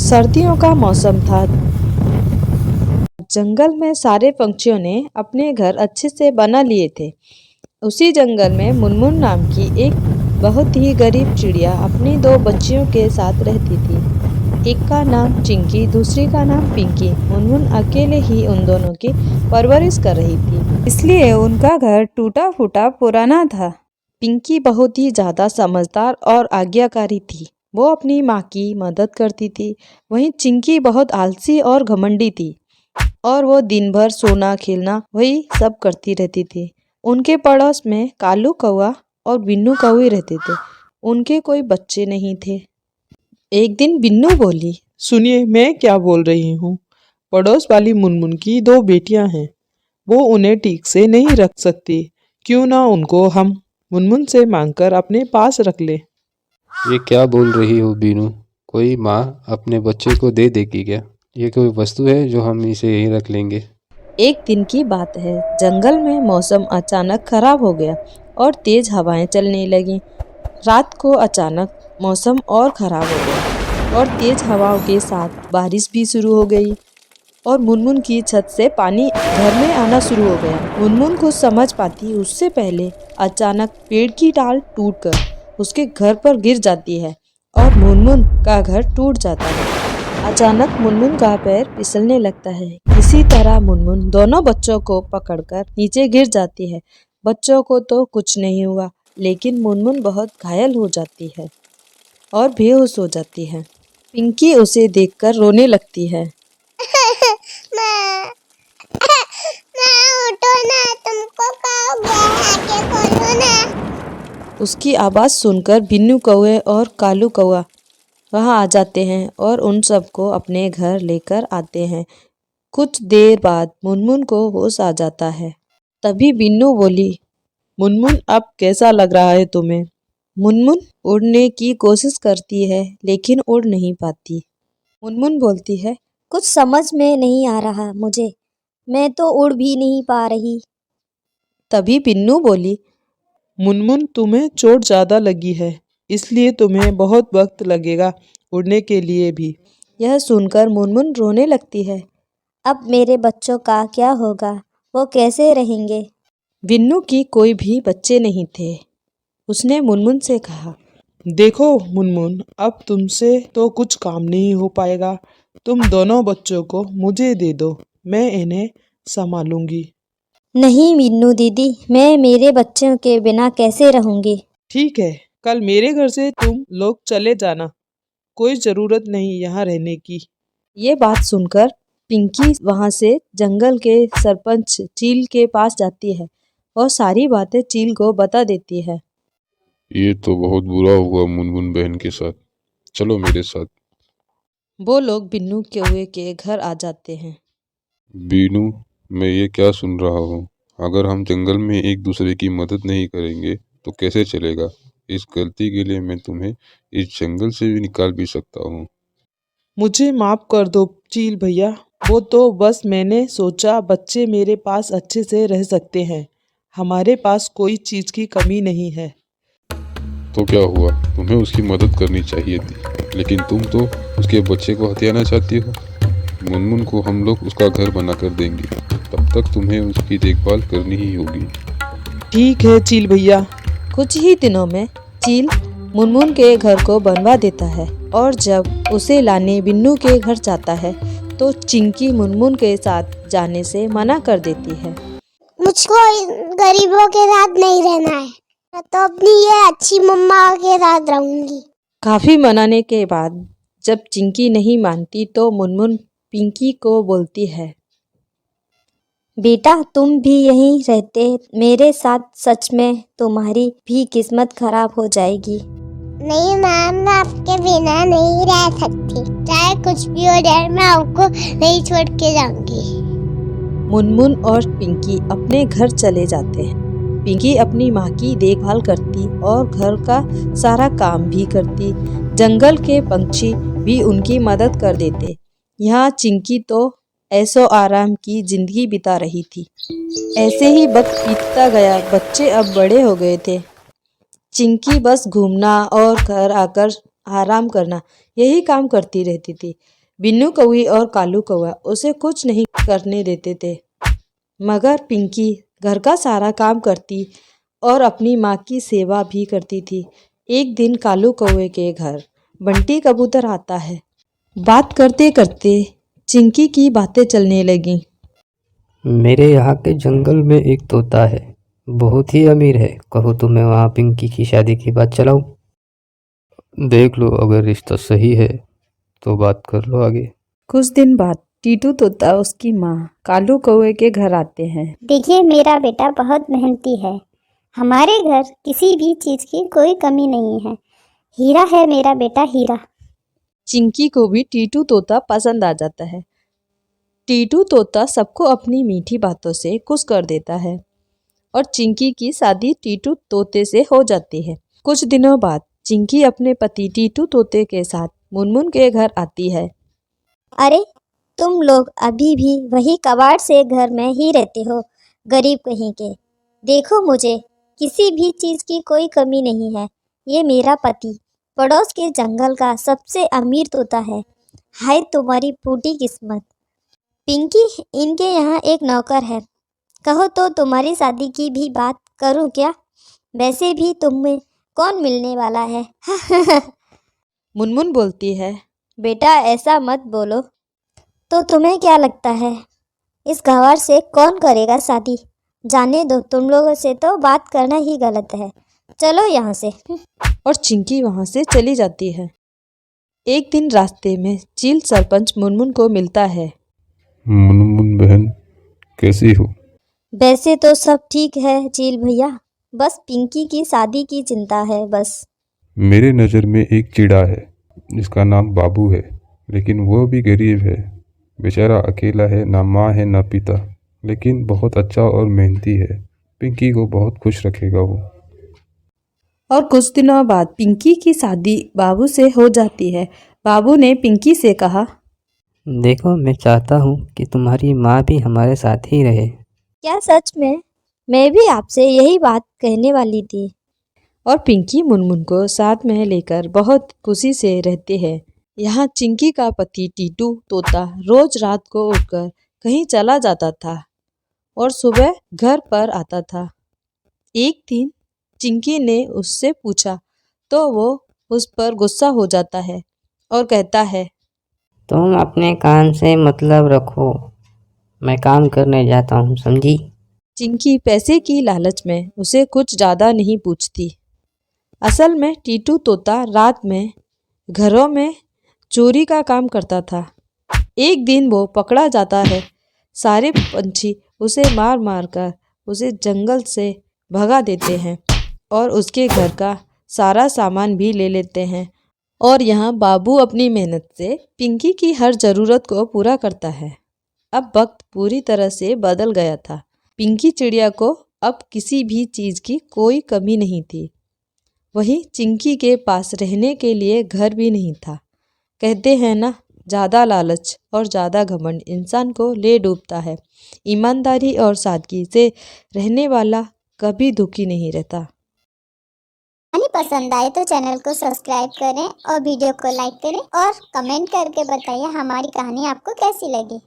सर्दियों का मौसम था। जंगल में सारे पंछियों ने अपने घर अच्छे से बना लिए थे। उसी जंगल में मुनमुन नाम की एक बहुत ही गरीब चिड़िया अपनी दो बच्चियों के साथ रहती थी। एक का नाम चिंकी, दूसरी का नाम पिंकी। मुनमुन अकेले ही उन दोनों की परवरिश कर रही थी, इसलिए उनका घर टूटा फूटा पुराना था। पिंकी बहुत ही ज्यादा समझदार और आज्ञाकारी थी। वो अपनी माँ की मदद करती थी। वहीं चिंकी बहुत आलसी और घमंडी थी और वो दिन भर सोना खेलना वही सब करती रहती थी। उनके पड़ोस में कालू कौआ और बिन्नू कौवी रहते थे। उनके कोई बच्चे नहीं थे। एक दिन बिन्नू बोली, सुनिए, मैं क्या बोल रही हूँ। पड़ोस वाली मुनमुन की दो बेटियां हैं। वो उन्हें ठीक से नहीं रख सकती। क्यों ना उनको हम मुनमुन से मांगकर अपने पास रख ले। ये क्या बोल रही हो बीनू? कोई माँ अपने बच्चे को दे देगी क्या? ये कोई वस्तु है जो हम इसे यहीं रख लेंगे? एक दिन की बात है। जंगल में मौसम अचानक खराब हो गया और तेज हवाएं चलने लगीं। रात को अचानक मौसम और खराब हो गया और तेज हवाओं के साथ बारिश भी शुरू हो गई और मुनमुन की छत से पानी घर में आना शुरू हो गया। मुनमुन कुछ समझ पाती उससे पहले अचानक पेड़ की डाल टूटकर उसके घर पर गिर जाती है और मुनमुन का घर टूट जाता है। अचानक मुनमुन का पैर फिसलने लगता है। किसी तरह मुनमुन दोनों बच्चों को पकड़कर नीचे गिर जाती है। बच्चों को तो कुछ नहीं हुआ, लेकिन मुनमुन बहुत घायल हो जाती है और बेहोश हो जाती है। पिंकी उसे देखकर रोने लगती है। उठो ना, तुमको क्या हो गया है? आंखें खोलो ना। उसकी आवाज़ सुनकर बिन्नू कौवे और कालू कौवा वहाँ आ जाते हैं और उन सबको अपने घर लेकर आते हैं। कुछ देर बाद मुनमुन को होश आ जाता है। तभी बिन्नू बोली, मुनमुन, अब कैसा लग रहा है तुम्हें? मुनमुन उड़ने की कोशिश करती है लेकिन उड़ नहीं पाती। मुनमुन बोलती है, कुछ समझ में नहीं आ रहा मुझे, मैं तो उड़ भी नहीं पा रही। तभी बिन्नू बोली, मुनमुन, तुम्हें चोट ज़्यादा लगी है, इसलिए तुम्हें बहुत वक्त लगेगा उड़ने के लिए भी। यह सुनकर मुनमुन रोने लगती है। अब मेरे बच्चों का क्या होगा? वो कैसे रहेंगे? बिन्नू की कोई भी बच्चे नहीं थे। उसने मुनमुन से कहा, देखो मुनमुन, अब तुमसे तो कुछ काम नहीं हो पाएगा। तुम दोनों बच्चों को मुझे दे दो, मैं इन्हें संभालूंगी। नहीं मीनू दीदी, मैं मेरे बच्चों के बिना कैसे रहूंगी? ठीक है, कल मेरे घर से तुम लोग चले जाना। कोई ज़रूरत नहीं यहाँ रहने की। ये बात सुनकर पिंकी वहाँ से जंगल के सरपंच चील के पास जाती है और सारी बातें चील को बता देती है। ये तो बहुत बुरा हुआ मुनमुन बहन के साथ। चलो मेरे साथ। वो लोग बिन्नू कौवे के घर आ जाते हैं। बीनू, मैं ये क्या सुन रहा हूँ? अगर हम जंगल में एक दूसरे की मदद नहीं करेंगे तो कैसे चलेगा? इस गलती के लिए मैं तुम्हें इस जंगल से भी निकाल भी सकता हूँ। मुझे माफ़ कर दो चील भैया। वो तो बस मैंने सोचा बच्चे मेरे पास अच्छे से रह सकते हैं। हमारे पास कोई चीज़ की कमी नहीं है। तो क्या हुआ? तुम्हें उसकी मदद करनी चाहिए थी, लेकिन तुम तो उसके बच्चे को हथियाना चाहती हो। मुनमुन को हम लोग उसका घर बना कर देंगे, तब तक तुम्हें उसकी देखभाल करनी ही होगी। ठीक है चील भैया। कुछ ही दिनों में चील मुनमुन के घर को बनवा देता है और जब उसे लाने बिन्नू के घर जाता है तो चिंकी मुनमुन के साथ जाने से मना कर देती है। मुझको गरीबों के साथ नहीं रहना है, मैं तो अपनी ये अच्छी मम्मा के साथ रहूंगी। काफी मनाने के बाद जब चिंकी नहीं मानती तो मुनमुन पिंकी को बोलती है, बेटा तुम भी यहीं रहते मेरे साथ, सच में तुम्हारी भी किस्मत खराब हो जाएगी। नहीं मैम, मैं आपके बिना नहीं रह सकती। चाहे कुछ भी हो जाए, मैं आपको नहीं छोड़ के जाऊंगी। मुनमुन और पिंकी अपने घर चले जाते हैं। पिंकी अपनी माँ की देखभाल करती और घर का सारा काम भी करती। जंगल के पंछी भी उनकी मदद कर देते। यहाँ चिंकी तो ऐसो आराम की जिंदगी बिता रही थी। ऐसे ही वक्त बीतता गया। बच्चे अब बड़े हो गए थे। चिंकी बस घूमना और घर आकर आराम करना यही काम करती रहती थी। बिन्नू कौवी और कालू कौवा उसे कुछ नहीं करने देते थे, मगर पिंकी घर का सारा काम करती और अपनी माँ की सेवा भी करती थी। एक दिन कालू कौवे के घर बंटी कबूतर आता है। बात करते करते चिंकी की बातें चलने लगीं। मेरे यहाँ के जंगल में एक तोता है, बहुत ही अमीर है। कहो तो मैं वहाँ पिंकी की शादी की बात चलाऊं? देख लो, अगर रिश्ता सही है तो बात कर लो आगे। कुछ दिन बाद टीटू तोता उसकी माँ कालू कौवे के घर आते हैं। देखिए, मेरा बेटा बहुत मेहनती है। हमारे घर किसी भी चीज की कोई कमी नहीं है। हीरा है मेरा बेटा, हीरा। चिंकी को भी टीटू तोता पसंद आ जाता है। टीटू तोता सबको अपनी मीठी बातों से खुश कर देता है और चिंकी की शादी टीटू तोते से हो जाती है। कुछ दिनों बाद चिंकी अपने पति टीटू तोते के साथ मुनमुन के घर आती है। अरे, तुम लोग अभी भी वही कबाड़ से घर में ही रहते हो, गरीब कहीं के। देखो, मुझे किसी भी चीज की कोई कमी नहीं है। ये मेरा पति पड़ोस के जंगल का सबसे अमीर तोता है। हाय तुम्हारी फूटी किस्मत। पिंकी, इनके यहाँ एक नौकर है। कहो तो तुम्हारी शादी की भी बात करूं क्या? वैसे भी तुम्हें कौन मिलने वाला है? मुनमुन बोलती है, बेटा ऐसा मत बोलो। तो तुम्हें क्या लगता है, इस गंवार से कौन करेगा शादी? जाने दो, तुम लोगों से तो बात करना ही गलत है। चलो यहाँ से। और चिंकी वहाँ से चली जाती है। एक दिन रास्ते में चील सरपंच मुनमुन को मिलता है। मुनमुन बहन, कैसी हो? वैसे तो सब ठीक है चील भैया, बस पिंकी की शादी की चिंता है बस। मेरे नज़र में एक चिड़ा है जिसका नाम बाबू है, लेकिन वो भी गरीब है। बेचारा अकेला है, ना माँ है ना पिता, लेकिन बहुत अच्छा और मेहनती है। पिंकी को बहुत खुश रखेगा वो। और कुछ दिनों बाद पिंकी की शादी बाबू से हो जाती है। बाबू ने पिंकी से कहा, देखो, मैं चाहता हूँ कि तुम्हारी माँ भी हमारे साथ ही रहे। क्या सच में? मैं भी आपसे यही बात कहने वाली थी। और पिंकी मुनमुन को साथ में लेकर बहुत खुशी से रहते हैं। यहाँ चिंकी का पति टीटू तोता रोज रात को उठकर कहीं चला जाता था और सुबह घर पर आता था। एक दिन चिंकी ने उससे पूछा तो वो उस पर गुस्सा हो जाता है और कहता है, तुम अपने कान से मतलब रखो, मैं काम करने जाता हूँ, समझी? चिंकी पैसे की लालच में उसे कुछ ज़्यादा नहीं पूछती। असल में टीटू तोता रात में घरों में चोरी का काम करता था। एक दिन वो पकड़ा जाता है। सारे पंछी उसे मार मार कर उसे जंगल से भगा देते हैं और उसके घर का सारा सामान भी ले लेते हैं। और यहाँ बाबू अपनी मेहनत से पिंकी की हर ज़रूरत को पूरा करता है। अब वक्त पूरी तरह से बदल गया था। पिंकी चिड़िया को अब किसी भी चीज़ की कोई कमी नहीं थी। वहीं चिंकी के पास रहने के लिए घर भी नहीं था। कहते हैं ना, ज़्यादा लालच और ज़्यादा घमंड इंसान को ले डूबता है। ईमानदारी और सादगी से रहने वाला कभी दुखी नहीं रहता। कहानी पसंद आए तो चैनल को सब्सक्राइब करें और वीडियो को लाइक करें और कमेंट करके बताइए हमारी कहानी आपको कैसी लगी।